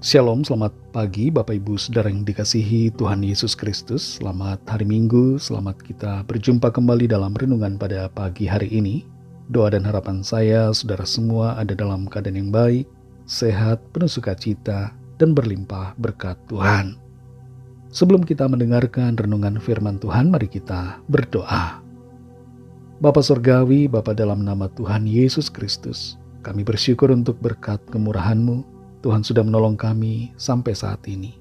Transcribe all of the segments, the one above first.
Shalom, selamat pagi Bapak Ibu Saudara yang dikasihi Tuhan Yesus Kristus. Selamat hari Minggu, selamat kita berjumpa kembali dalam renungan pada pagi hari ini. Doa dan harapan saya, saudara semua ada dalam keadaan yang baik, sehat, penuh sukacita, dan berlimpah berkat Tuhan. Sebelum kita mendengarkan renungan firman Tuhan, mari kita berdoa. Bapa Surgawi, Bapa dalam nama Tuhan Yesus Kristus, kami bersyukur untuk berkat kemurahan-Mu. Tuhan sudah menolong kami sampai saat ini.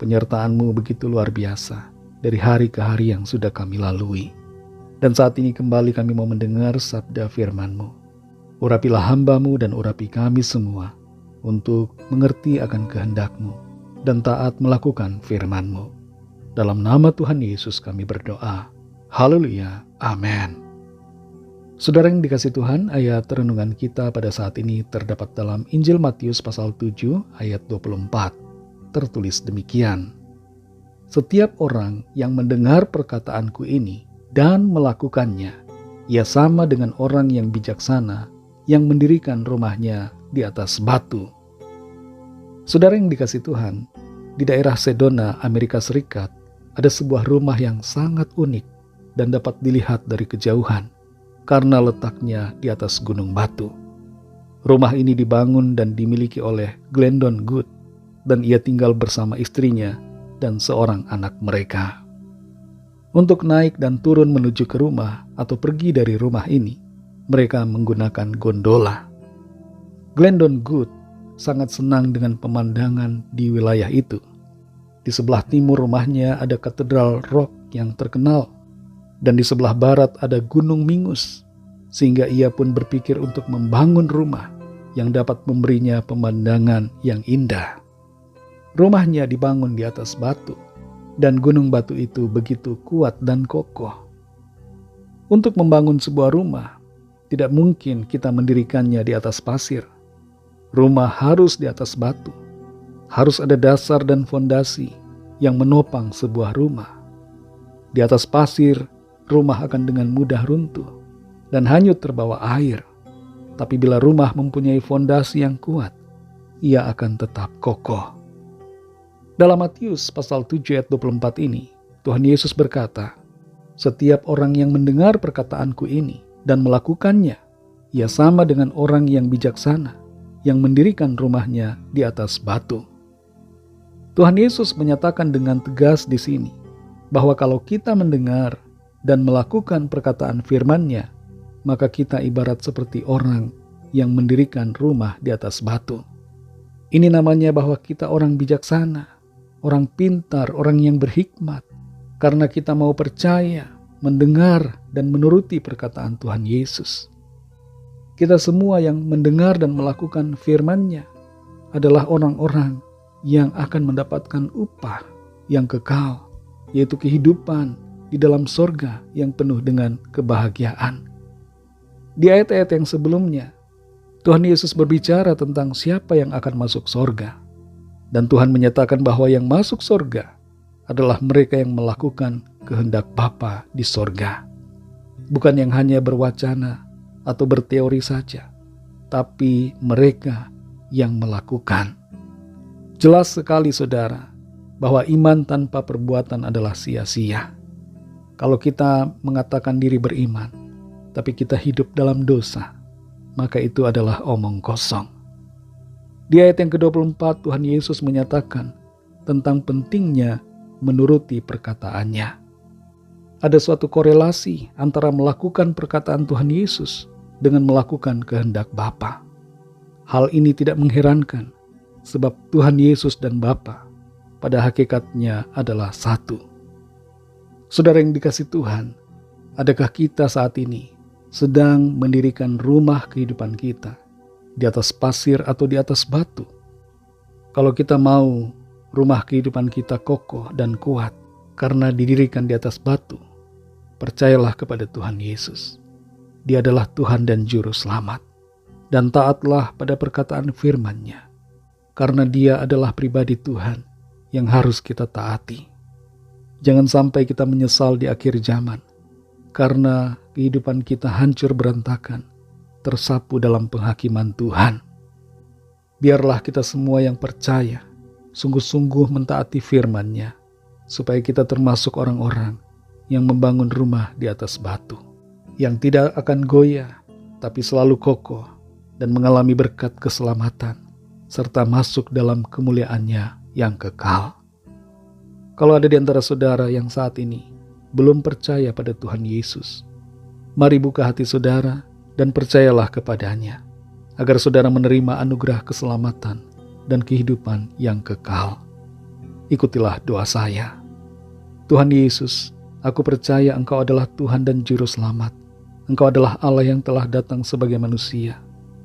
Penyertaan-Mu begitu luar biasa dari hari ke hari yang sudah kami lalui. Dan saat ini kembali kami mau mendengar sabda firman-Mu. Urapilah hamba-Mu dan urapi kami semua untuk mengerti akan kehendak-Mu dan taat melakukan firman-Mu. Dalam nama Tuhan Yesus kami berdoa. Haleluya. Amin. Saudara yang dikasih Tuhan, ayat renungan kita pada saat ini terdapat dalam Injil Matius pasal 7 ayat 24. Tertulis demikian. Setiap orang yang mendengar perkataanku ini dan melakukannya, ia sama dengan orang yang bijaksana yang mendirikan rumahnya di atas batu. Saudara yang dikasih Tuhan, di daerah Sedona, Amerika Serikat, ada sebuah rumah yang sangat unik dan dapat dilihat dari kejauhan karena letaknya di atas gunung batu. Rumah ini dibangun dan dimiliki oleh Glendon Good, dan ia tinggal bersama istrinya dan seorang anak mereka. Untuk naik dan turun menuju ke rumah atau pergi dari rumah ini, mereka menggunakan gondola. Glendon Good sangat senang dengan pemandangan di wilayah itu. Di sebelah timur rumahnya ada katedral rock yang terkenal, dan di sebelah barat ada Gunung Mingus, sehingga ia pun berpikir untuk membangun rumah yang dapat memberinya pemandangan yang indah. Rumahnya dibangun di atas batu, dan gunung batu itu begitu kuat dan kokoh. Untuk membangun sebuah rumah, tidak mungkin kita mendirikannya di atas pasir. Rumah harus di atas batu. Harus ada dasar dan fondasi yang menopang sebuah rumah. Di atas pasir, rumah akan dengan mudah runtuh dan hanyut terbawa air. Tapi bila rumah mempunyai fondasi yang kuat, ia akan tetap kokoh. Dalam Matius pasal 7 ayat 24 ini, Tuhan Yesus berkata, setiap orang yang mendengar perkataanku ini dan melakukannya, ia sama dengan orang yang bijaksana, yang mendirikan rumahnya di atas batu. Tuhan Yesus menyatakan dengan tegas di sini, bahwa kalau kita mendengar dan melakukan perkataan firman-Nya, maka kita ibarat seperti orang yang mendirikan rumah di atas batu. Ini namanya bahwa kita orang bijaksana, orang pintar, orang yang berhikmat, karena kita mau percaya, mendengar, dan menuruti perkataan Tuhan Yesus. Kita semua yang mendengar dan melakukan firman-Nya adalah orang-orang yang akan mendapatkan upah yang kekal, yaitu kehidupan di dalam sorga yang penuh dengan kebahagiaan. Di ayat-ayat yang sebelumnya, Tuhan Yesus berbicara tentang siapa yang akan masuk sorga. Dan Tuhan menyatakan bahwa yang masuk sorga adalah mereka yang melakukan kehendak Bapa di sorga. Bukan yang hanya berwacana atau berteori saja, tapi mereka yang melakukan. Jelas sekali saudara, bahwa iman tanpa perbuatan adalah sia-sia. Kalau kita mengatakan diri beriman, tapi kita hidup dalam dosa, maka itu adalah omong kosong. Di ayat yang ke-24 Tuhan Yesus menyatakan tentang pentingnya menuruti perkataannya. Ada suatu korelasi antara melakukan perkataan Tuhan Yesus dengan melakukan kehendak Bapa. Hal ini tidak mengherankan, sebab Tuhan Yesus dan Bapa pada hakikatnya adalah satu. Saudara yang dikasih Tuhan, adakah kita saat ini sedang mendirikan rumah kehidupan kita di atas pasir atau di atas batu? Kalau kita mau rumah kehidupan kita kokoh dan kuat karena didirikan di atas batu, percayalah kepada Tuhan Yesus. Dia adalah Tuhan dan Juru Selamat. Dan taatlah pada perkataan firman-Nya, karena Dia adalah pribadi Tuhan yang harus kita taati. Jangan sampai kita menyesal di akhir zaman, karena kehidupan kita hancur berantakan, tersapu dalam penghakiman Tuhan. Biarlah kita semua yang percaya sungguh-sungguh mentaati firman-Nya, supaya kita termasuk orang-orang yang membangun rumah di atas batu, yang tidak akan goyah, tapi selalu kokoh dan mengalami berkat keselamatan, serta masuk dalam kemuliaan-Nya yang kekal. Kalau ada di antara saudara yang saat ini belum percaya pada Tuhan Yesus, mari buka hati saudara dan percayalah kepada-Nya, agar saudara menerima anugerah keselamatan dan kehidupan yang kekal. Ikutilah doa saya. Tuhan Yesus, aku percaya Engkau adalah Tuhan dan Juru Selamat. Engkau adalah Allah yang telah datang sebagai manusia,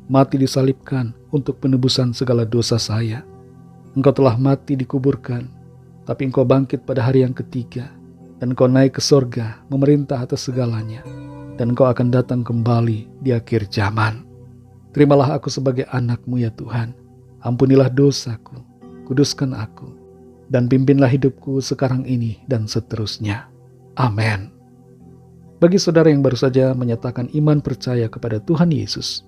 mati disalibkan untuk penebusan segala dosa saya. Engkau telah mati dikuburkan, tapi Engkau bangkit pada hari yang ketiga, dan Engkau naik ke sorga memerintah atas segalanya, dan Engkau akan datang kembali di akhir zaman. Terimalah aku sebagai anak-Mu ya Tuhan. Ampunilah dosaku, kuduskan aku, dan pimpinlah hidupku sekarang ini dan seterusnya. Amin. Bagi saudara yang baru saja menyatakan iman percaya kepada Tuhan Yesus,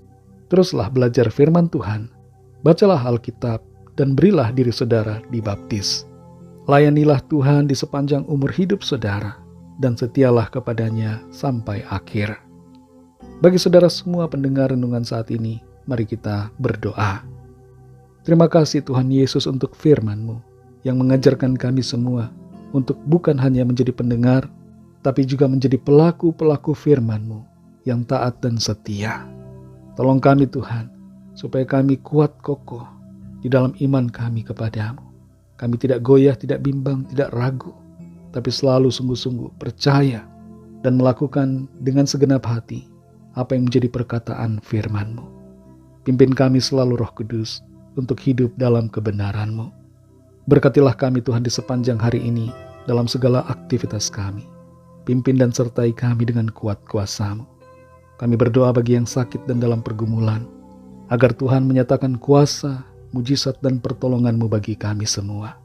teruslah belajar firman Tuhan, bacalah Alkitab, dan berilah diri saudara dibaptis. Layanilah Tuhan di sepanjang umur hidup saudara, dan setialah kepada-Nya sampai akhir. Bagi saudara semua pendengar renungan saat ini, mari kita berdoa. Terima kasih Tuhan Yesus untuk firman-Mu yang mengajarkan kami semua untuk bukan hanya menjadi pendengar, tapi juga menjadi pelaku-pelaku firman-Mu yang taat dan setia. Tolong kami Tuhan, supaya kami kuat kokoh di dalam iman kami kepada-Mu. Kami tidak goyah, tidak bimbang, tidak ragu, tapi selalu sungguh-sungguh percaya dan melakukan dengan segenap hati apa yang menjadi perkataan firman-Mu. Pimpin kami selalu Roh Kudus untuk hidup dalam kebenaran-Mu. Berkatilah kami Tuhan di sepanjang hari ini dalam segala aktivitas kami. Pimpin dan sertai kami dengan kuat kuasa-Mu. Kami berdoa bagi yang sakit dan dalam pergumulan, agar Tuhan menyatakan kuasa, mujizat dan pertolongan-Mu bagi kami semua.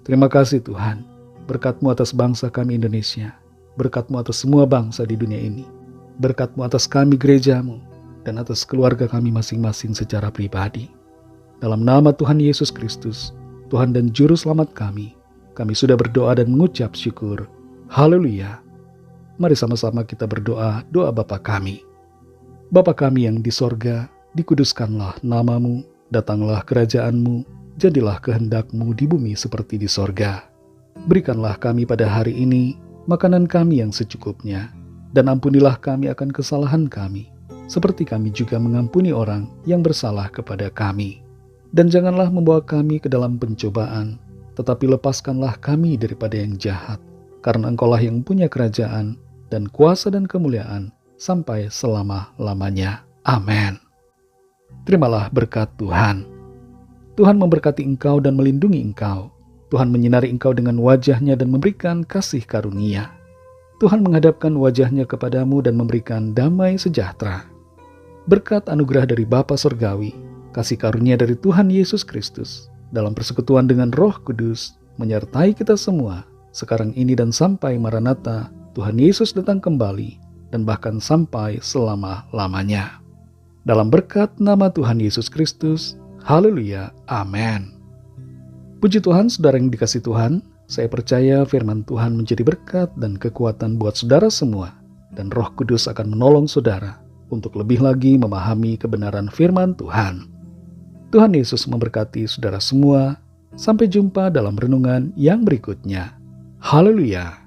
Terima kasih Tuhan, berkat-Mu atas bangsa kami Indonesia, berkat-Mu atas semua bangsa di dunia ini, berkat-Mu atas kami gereja-Mu, dan atas keluarga kami masing-masing secara pribadi. Dalam nama Tuhan Yesus Kristus, Tuhan dan Juru Selamat kami sudah berdoa dan mengucap syukur. Haleluya. Mari sama-sama kita berdoa doa Bapa kami. Bapa kami yang di sorga, dikuduskanlah nama-Mu, datanglah kerajaan-Mu, jadilah kehendak-Mu di bumi seperti di sorga. Berikanlah kami pada hari ini makanan kami yang secukupnya, dan ampunilah kami akan kesalahan kami, seperti kami juga mengampuni orang yang bersalah kepada kami. Dan janganlah membawa kami ke dalam pencobaan, tetapi lepaskanlah kami daripada yang jahat, karena Engkaulah yang punya kerajaan, dan kuasa dan kemuliaan, sampai selama-lamanya. Amin. Terimalah berkat Tuhan. Tuhan memberkati engkau dan melindungi engkau. Tuhan menyinari engkau dengan wajah-Nya dan memberikan kasih karunia. Tuhan menghadapkan wajah-Nya kepadamu dan memberikan damai sejahtera. Berkat anugerah dari Bapa Surgawi, kasih karunia dari Tuhan Yesus Kristus, dalam persekutuan dengan Roh Kudus, menyertai kita semua, sekarang ini dan sampai Maranatha, Tuhan Yesus datang kembali, dan bahkan sampai selama-lamanya. Dalam berkat nama Tuhan Yesus Kristus, haleluya, amin. Puji Tuhan, saudara yang dikasihi Tuhan, saya percaya firman Tuhan menjadi berkat dan kekuatan buat saudara semua, dan Roh Kudus akan menolong saudara untuk lebih lagi memahami kebenaran firman Tuhan. Tuhan Yesus memberkati saudara semua. Sampai jumpa dalam renungan yang berikutnya. Haleluya.